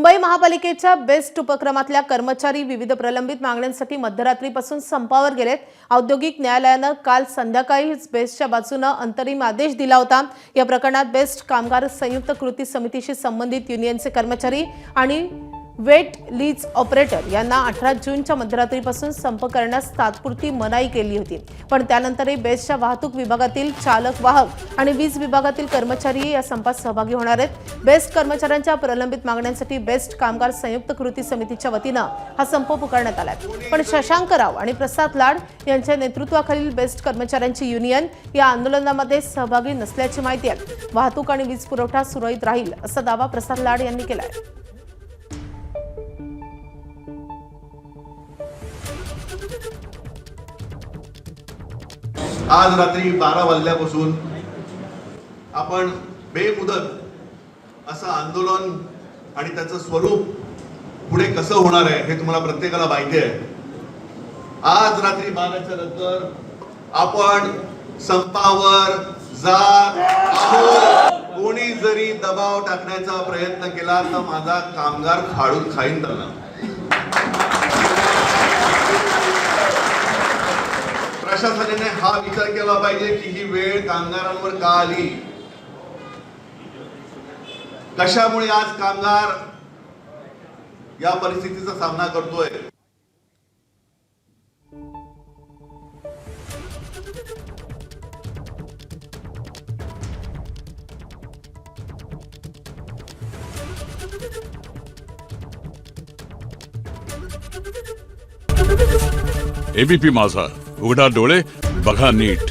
मुंबई महापालिकेच्या बेस्ट उपक्रमातल्या कर्मचारी विविध प्रलंबित मागण्यांसाठी मध्यरात्रीपासून संपावर गेलेत। औद्योगिक न्यायालयानं काल संध्याकाळीच बेस्टच्या बाजूने अंतरिम आदेश दिला होता। या प्रकरणात बेस्ट कामगार संयुक्त कृती समितीशी संबंधित युनियनचे कर्मचारी आणि वेट लीज ऑपरेटर यांना 18 जूनच्या मध्यरात्रीपासून संप करण्यास तात्पुरती मनाई केली होती, पण त्यानंतरही बेस्टच्या वाहतूक विभागातील चालक वाहक आणि वीज विभागातील कर्मचारी या संपात सहभागी होणार आहेत। बेस्ट कर्मचाऱ्यांच्या प्रलंबित मागण्यांसाठी बेस्ट कामगार संयुक्त कृती समितीच्या वतीनं हा संप पुकारण्यात आलाय। पण शशांक राव आणि प्रसाद लाड यांच्या नेतृत्वाखालील बेस्ट कर्मचाऱ्यांची युनियन या आंदोलनामध्ये सहभागी नसल्याची माहिती आहे। वाहतूक आणि वीज पुरवठा सुरळीत राहील असा दावा प्रसाद लाड यांनी केला आहे। आज रात्री 12 वाजल्यापासून आपण बेमुदत असं आंदोलन आणि त्याचं स्वरूप पुढे कसं होणार आहे हे तुम्हाला प्रत्येकाला माहिती आहे। आज रात्री 12च्या नंतर आपण संपावर जात आहोत। कोणी जरी दबाव टाकण्याचा प्रयत्न केला तर माझा कामगार खाडून खाईन त्यांना। प्रशासनाने हा विचार केला पाहिजे की ही वेळ कामगारांवर का आली, कशामुळे आज कामगार या परिस्थितीचा सामना करतोय। एबीपी माझा, उघडा डोळे बघा नीट।